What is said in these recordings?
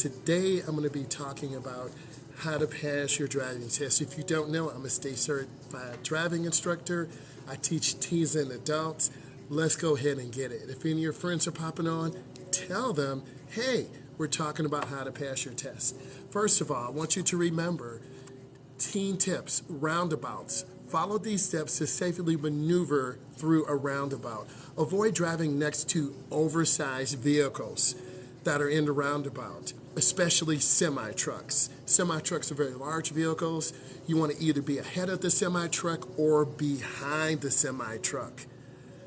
Today I'm going to be talking about how to pass your driving test. If you don't know, I'm a state certified driving instructor. I teach teens and adults. Let's go ahead and get it. If any of your friends are popping on, tell them, hey, we're talking about how to pass your test. First of all, I want you to remember teen tips, roundabouts. Follow these steps to safely maneuver through a roundabout. Avoid driving next to oversized vehicles that are in the roundabout, especially semi-trucks. Semi-trucks are very large vehicles. You want to either be ahead of the semi-truck or behind the semi-truck.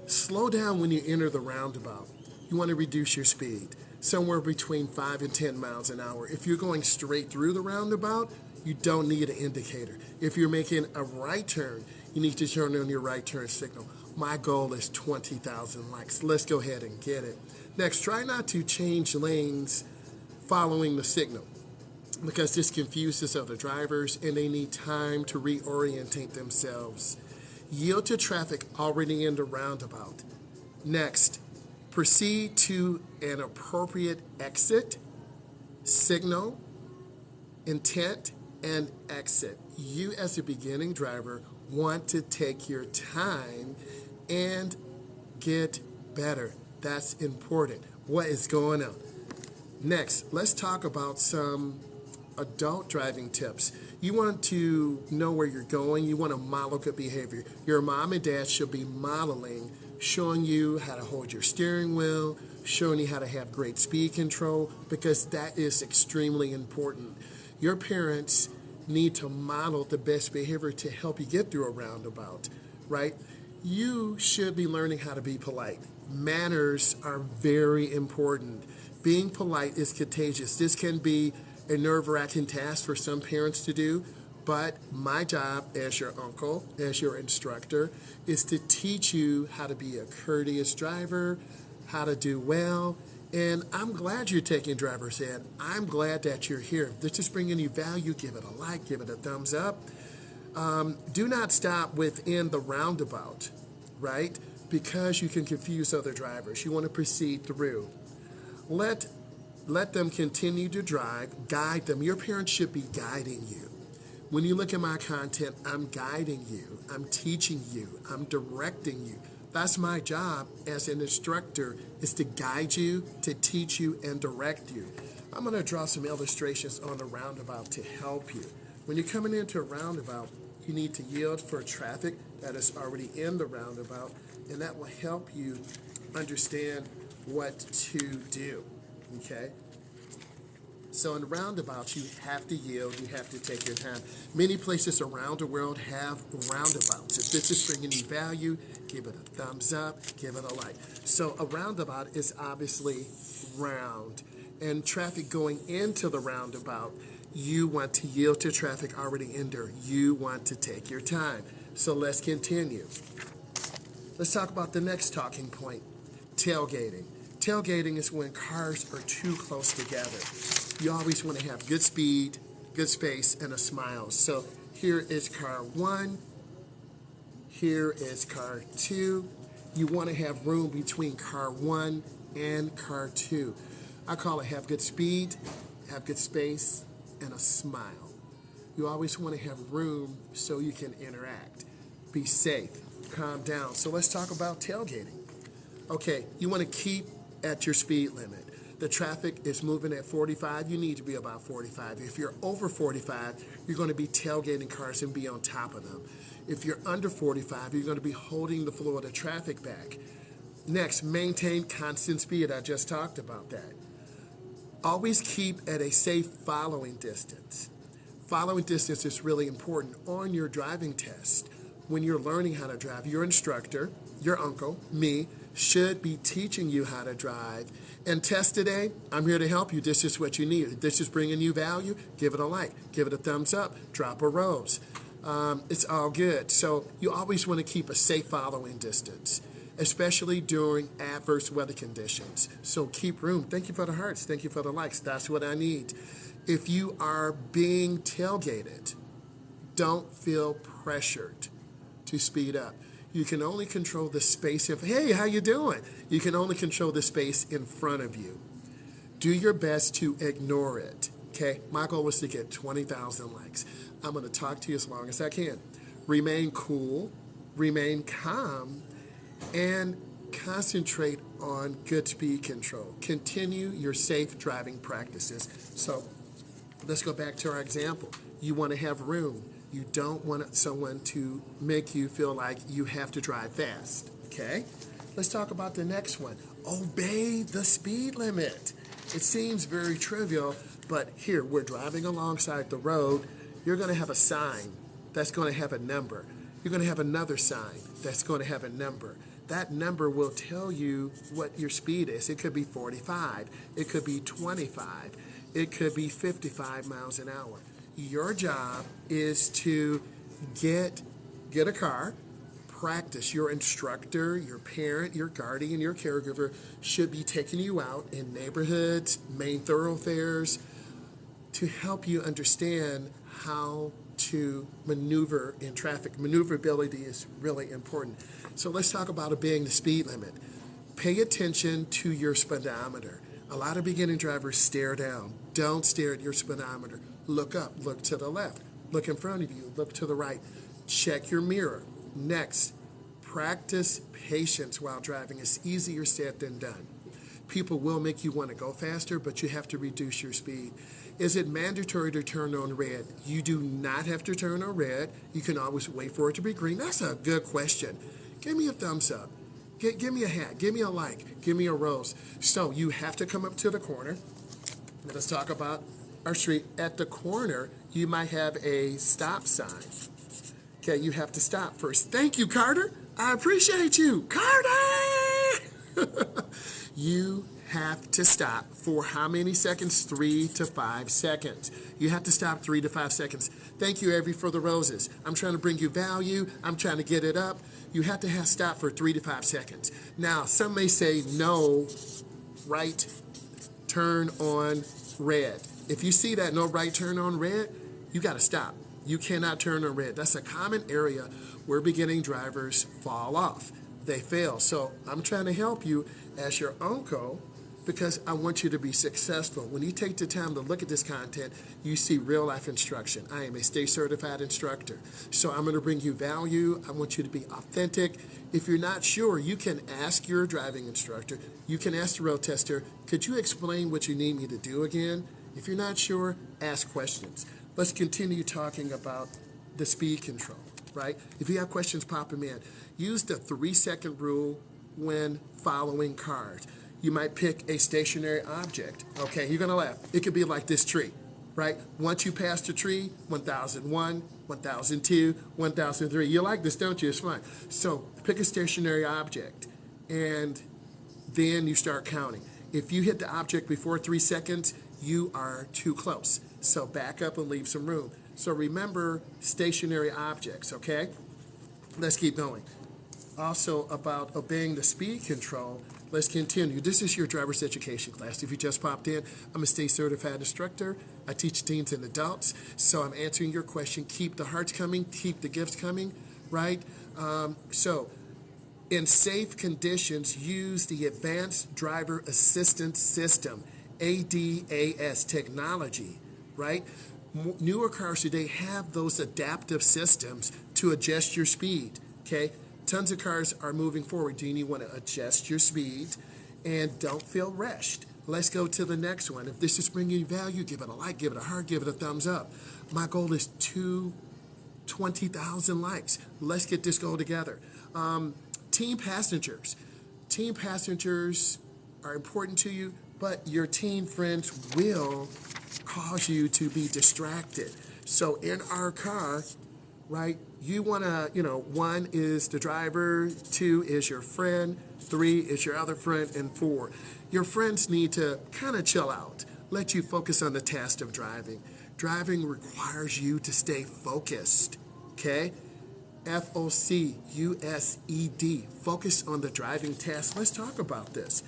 Slow down when you enter the roundabout. You want to reduce your speed, somewhere between 5 and 10 miles an hour. If you're going straight through the roundabout, you don't need an indicator. If you're making a right turn, you need to turn on your right turn signal. My goal is 20,000 likes. Let's go ahead and get it. Next, try not to change lanes following the signal, because this confuses other drivers and they need time to reorientate themselves. Yield to traffic already in the roundabout. Next, proceed to an appropriate exit, signal, intent, and exit. You as a beginning driver want to take your time and get better. That's important. What is going on? Next, let's talk about some adult driving tips. You want to know where you're going. You want to model good behavior. Your mom and dad should be modeling, showing you how to hold your steering wheel, showing you how to have great speed control, because that is extremely important. Your parents need to model the best behavior to help you get through a roundabout, right? You should be learning how to be polite. Manners are very important. Being polite is contagious. This can be a nerve-wracking task for some parents to do, but my job as your uncle, as your instructor, is to teach you how to be a courteous driver, how to do well. And I'm glad you're taking driver's ed. I'm glad that you're here. If this is bringing you value, give it a like, give it a thumbs up. Do not stop within the roundabout, right? Because you can confuse other drivers. You want to proceed through. Let them continue to drive. Guide them. Your parents should be guiding you. When you look at my content, I'm guiding you. I'm teaching you. I'm directing you. That's my job as an instructor, is to guide you, to teach you, and direct you. I'm going to draw some illustrations on the roundabout to help you. When you're coming into a roundabout, you need to yield for traffic that is already in the roundabout, and that will help you understand what to do, okay? So in roundabouts, you have to yield, you have to take your time. Many places around the world have roundabouts. If this is bringing you value, give it a thumbs up, give it a like. So a roundabout is obviously round. And traffic going into the roundabout, you want to yield to traffic already in there. You want to take your time. So let's continue. Let's talk about the next talking point, tailgating. Tailgating is when cars are too close together. You always want to have good speed, good space, and a smile. So here is car 1. Here is car 2. You want to have room between car 1 and car 2. I call it have good speed, have good space, and a smile. You always want to have room so you can interact. Be safe. Calm down. So let's talk about tailgating. Okay, you want to keep at your speed limit. The traffic is moving at 45, you need to be about 45. If you're over 45, you're going to be tailgating cars and be on top of them. If you're under 45, you're going to be holding the flow of the traffic back. Next, maintain constant speed. I just talked about that. Always keep at a safe following distance. Following distance is really important on your driving test. When you're learning how to drive, your instructor, your uncle, me, should be teaching you how to drive. And test today, I'm here to help you. This is what you need. If this is bringing you value, give it a like, give it a thumbs up, drop a rose. It's all good. So you always want to keep a safe following distance, especially during adverse weather conditions. So keep room. Thank you for the hearts. Thank you for the likes. That's what I need. If you are being tailgated, don't feel pressured to speed up. You can only control the space of, hey, how you doing? You can only control the space in front of you. Do your best to ignore it. Okay, my goal was to get 20,000 likes. I'm going to talk to you as long as I can. Remain cool, remain calm, and concentrate on good speed control. Continue your safe driving practices. So let's go back to our example. You want to have room. You don't want someone to make you feel like you have to drive fast. Okay? Let's talk about the next one. Obey the speed limit. It seems very trivial, but here, we're driving alongside the road. You're going to have a sign that's going to have a number. You're going to have another sign that's going to have a number. That number will tell you what your speed is. It could be 45. It could be 25. It could be 55 miles an hour. Your job is to get a car, practice. Your instructor, your parent, your guardian, your caregiver should be taking you out in neighborhoods, main thoroughfares, to help you understand how to maneuver in traffic. Maneuverability is really important. So let's talk about obeying the speed limit. Pay attention to your speedometer. A lot of beginning drivers stare down. Don't stare at your speedometer. Look up, look to the left, look in front of you, look to the right. Check your mirror. Next, practice patience while driving. It's easier said than done. People will make you want to go faster, but you have to reduce your speed. Is it mandatory to turn on red? You do not have to turn on red. You can always wait for it to be green. That's a good question. Give me a thumbs up. Give me a hat. Give me a like. Give me a rose. So you have to come up to the corner. Let's talk about our street. At the corner, you might have a stop sign. Okay, you have to stop first. Thank you, Carter. I appreciate you. Carter! You have to stop for how many seconds? 3 to 5 seconds. You have to stop 3 to 5 seconds. Thank you, Evie, for the roses. I'm trying to bring you value. I'm trying to get it up. You have to have stop for 3 to 5 seconds. Now, some may say no, right turn on red. If you see that no right turn on red, you got to stop. You cannot turn on red. That's a common area where beginning drivers fall off. They fail. So I'm trying to help you as your uncle because I want you to be successful. When you take the time to look at this content, you see real life instruction. I am a state certified instructor. So I'm going to bring you value. I want you to be authentic. If you're not sure, you can ask your driving instructor. You can ask the road tester, could you explain what you need me to do again? If you're not sure, ask questions. Let's continue talking about the speed control, right? If you have questions, pop them in. Use the 3-second rule when following cars. You might pick a stationary object. Okay, you're going to laugh. It could be like this tree, right? Once you pass the tree, 1001, 1002, 1003. You like this, don't you? It's fun. So pick a stationary object, and then you start counting. If you hit the object before 3 seconds, you are too close. So back up and leave some room. So remember stationary objects, okay? Let's keep going. Also about obeying the speed control, let's continue. This is your driver's education class. If you just popped in, I'm a state certified instructor. I teach teens and adults. So I'm answering your question. Keep the hearts coming. Keep the gifts coming, right? So in safe conditions, use the Advanced Driver Assistance System, ADAS technology, right? Newer cars today have those adaptive systems to adjust your speed, okay? Tons of cars are moving forward. Do you want to adjust your speed and don't feel rushed? Let's go to the next one. If this is bringing you value, give it a like, give it a heart, give it a thumbs up. My goal is 20,000 likes. Let's get this goal together. Teen passengers. Teen passengers are important to you, but your teen friends will cause you to be distracted. So in our car, right, you want to, 1 is the driver, 2 is your friend, 3 is your other friend, and 4. Your friends need to kind of chill out, let you focus on the task of driving. Driving requires you to stay focused, okay? FOCUSED, focus on the driving task. Let's talk about this.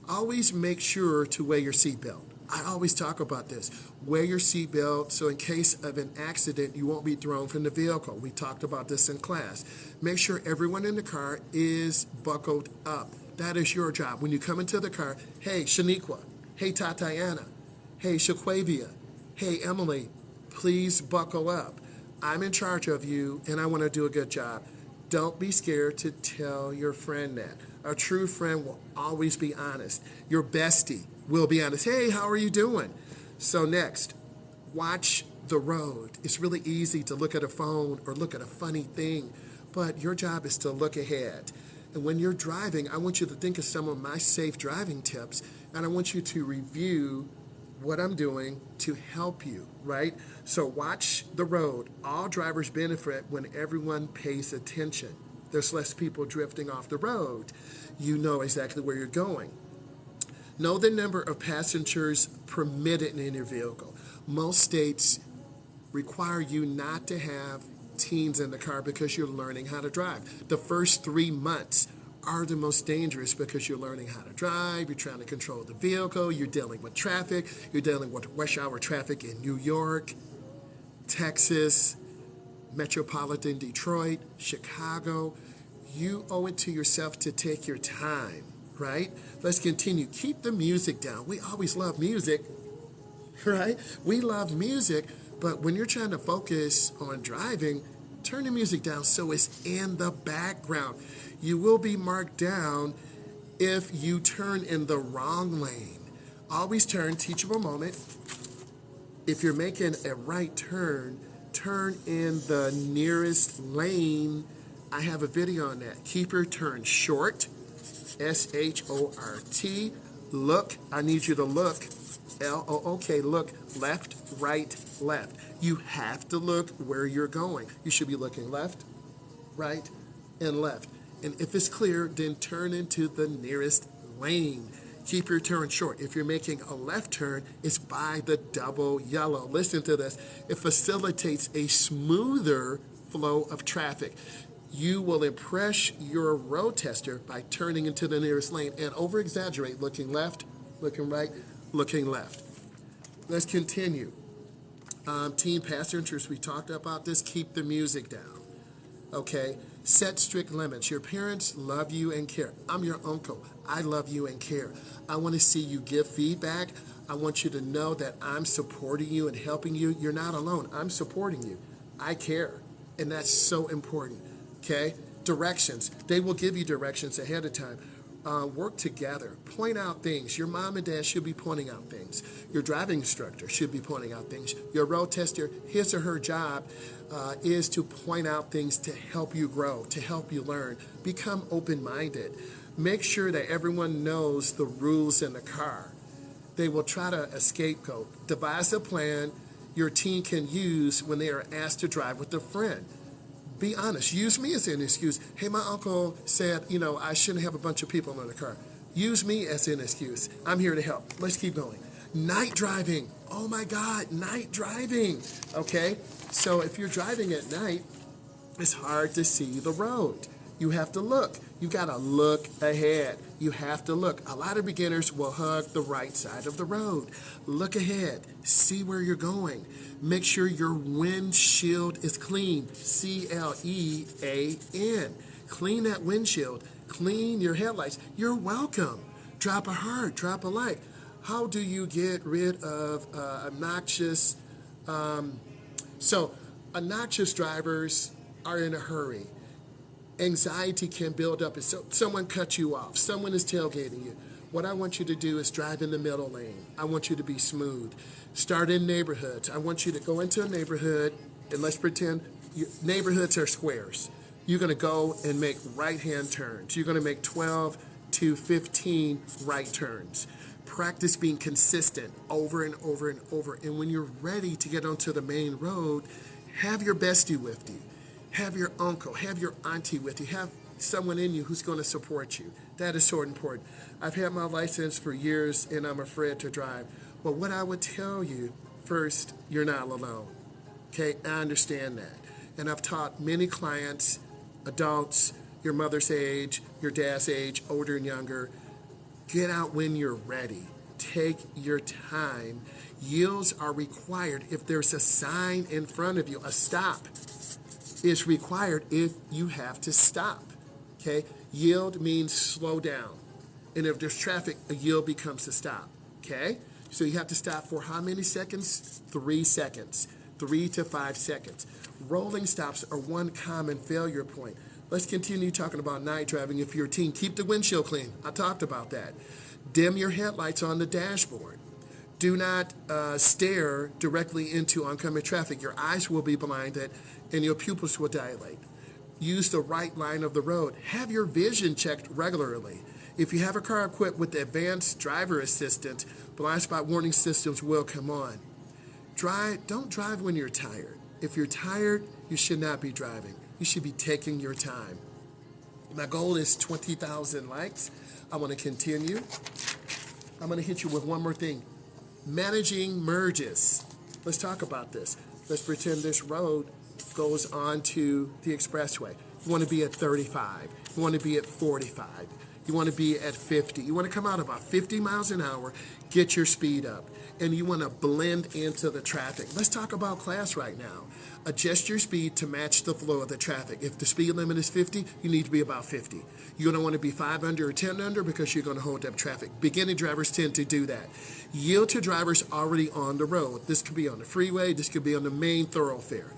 Always make sure to wear your seatbelt. I always talk about this. Wear your seatbelt so in case of an accident, you won't be thrown from the vehicle. We talked about this in class. Make sure everyone in the car is buckled up. That is your job. When you come into the car, hey, Shaniqua, Hey, Tatiana. Hey, Shaquavia. Hey, Emily. Please buckle up. I'm in charge of you, and I want to do a good job. Don't be scared to tell your friend that. A true friend will always be honest. Your bestie will be honest. Hey, how are you doing? So next, watch the road. It's really easy to look at a phone or look at a funny thing, but your job is to look ahead. And when you're driving, I want you to think of some of my safe driving tips, and I want you to review what I'm doing to help you, right? So watch the road. All drivers benefit when everyone pays attention. There's less people drifting off the road. You know exactly where you're going. Know the number of passengers permitted in your vehicle. Most states require you not to have teens in the car because you're learning how to drive. The first 3 months are the most dangerous because you're learning how to drive, you're trying to control the vehicle, you're dealing with traffic, you're dealing with rush hour traffic in New York, Texas, metropolitan Detroit, Chicago. You owe it to yourself to take your time, right? Let's continue. Keep the music down. We always love music, right? We love music, but when you're trying to focus on driving, turn the music down so it's in the background. You will be marked down if you turn in the wrong lane. Always turn, teachable moment. If you're making a right turn, turn in the nearest lane. I have a video on that. Keep your turn short, S-H-O-R-T. Look, I need you to look, L-O-O-K, look, left, right, left. You have to look where you're going. You should be looking left, right, and left. And if it's clear, then turn into the nearest lane. Keep your turn short. If you're making a left turn, it's by the double yellow. Listen to this. It facilitates a smoother flow of traffic. You will impress your road tester by turning into the nearest lane and over-exaggerate, looking left, looking right, looking left. Let's continue. Teen passengers, we talked about this. Keep the music down. Okay? Set strict limits. Your parents love you and care. I'm your uncle. I love you and care. I want to see you give feedback. I want you to know that I'm supporting you and helping you. You're not alone. I'm supporting you. I care. And that's so important. Okay? Directions. They will give you directions ahead of time. Work together. Point out things. Your mom and dad should be pointing out things. Your driving instructor should be pointing out things. Your road tester, his or her job is to point out things to help you grow, to help you learn. Become open-minded. Make sure that everyone knows the rules in the car. They will try to scapegoat. Devise a plan your teen can use when they are asked to drive with a friend. Be honest. Use me as an excuse. Hey, my uncle said, I shouldn't have a bunch of people in the car. Use me as an excuse. I'm here to help. Let's keep going. Night driving. Oh my God, night driving. Okay? So if you're driving at night, it's hard to see the road. You have to look. You got to look ahead. You have to look. A lot of beginners will hug the right side of the road. Look ahead. See where you're going. Make sure your windshield is clean. C-L-E-A-N. Clean that windshield. Clean your headlights. You're welcome. Drop a heart. Drop a like. How do you get rid of obnoxious... obnoxious drivers are in a hurry. Anxiety can build up. If someone cut you off, someone is tailgating you. What I want you to do is drive in the middle lane. I want you to be smooth. Start in neighborhoods. I want you to go into a neighborhood, and let's pretend neighborhoods are squares. You're going to go and make right-hand turns. You're going to make 12 to 15 right turns. Practice being consistent over and over and over. And when you're ready to get onto the main road, have your bestie with you. Have your uncle, have your auntie with you. Have someone in you who's going to support you. That is so important. I've had my license for years, and I'm afraid to drive. Well, what I would tell you, first, you're not alone. Okay, I understand that. And I've taught many clients, adults, your mother's age, your dad's age, older and younger, get out when you're ready. Take your time. Yields are required if there's a sign in front of you. A stop is required if you have to stop. Okay? Yield means slow down. And if there's traffic, a yield becomes a stop. okay? So you have to stop for how many seconds? 3 seconds, 3 to 5 seconds. Rolling stops are one common failure point. Let's continue talking about night driving. If you're a teen, keep the windshield clean. I talked about that. Dim your headlights on the dashboard. Do not stare directly into oncoming traffic. Your eyes will be blinded and your pupils will dilate. Use the right line of the road. Have your vision checked regularly. If you have a car equipped with the advanced driver assistance, blind spot warning systems will come on. Don't drive when you're tired. If you're tired, you should not be driving. You should be taking your time. My goal is 20,000 likes. I want to continue. I'm going to hit you with one more thing. Managing merges. Let's talk about this. Let's pretend this road goes onto the expressway. You want to be at 35. You want to be at 45. You want to be at 50. You want to come out about 50 miles an hour, get your speed up, and you want to blend into the traffic. Let's talk about class right now. Adjust your speed to match the flow of the traffic. If the speed limit is 50, you need to be about 50. You don't want to be 5 under or 10 under because you're going to hold up traffic. Beginning drivers tend to do that. Yield to drivers already on the road. This could be on the freeway. This could be on the main thoroughfare.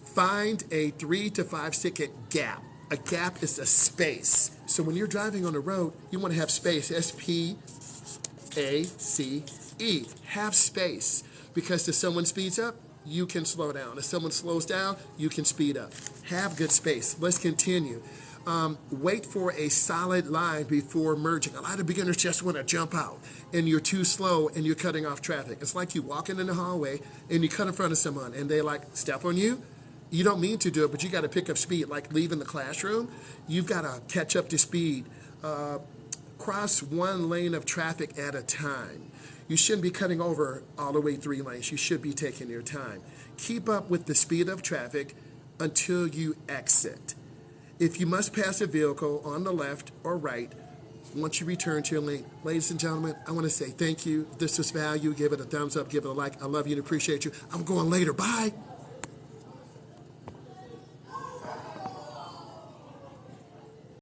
Find a 3 to 5 second gap. A gap is a space. So when you're driving on the road, you want to have space. S-P-A-C-E. Have space. Because if someone speeds up, you can slow down. If someone slows down, you can speed up. Have good space. Let's continue. Wait for a solid line before merging. A lot of beginners just want to jump out, and you're too slow, and you're cutting off traffic. It's like you walking in the hallway, and you cut in front of someone, and they like step on you. You don't mean to do it, but you got to pick up speed. Like leaving the classroom, you've got to catch up to speed. Cross one lane of traffic at a time. You shouldn't be cutting over all the way 3 lanes. You should be taking your time. Keep up with the speed of traffic until you exit. If you must pass a vehicle on the left or right, once you return to your lane, ladies and gentlemen, I want to say thank you. If this was value, give it a thumbs up, give it a like. I love you and appreciate you. I'm going later. Bye.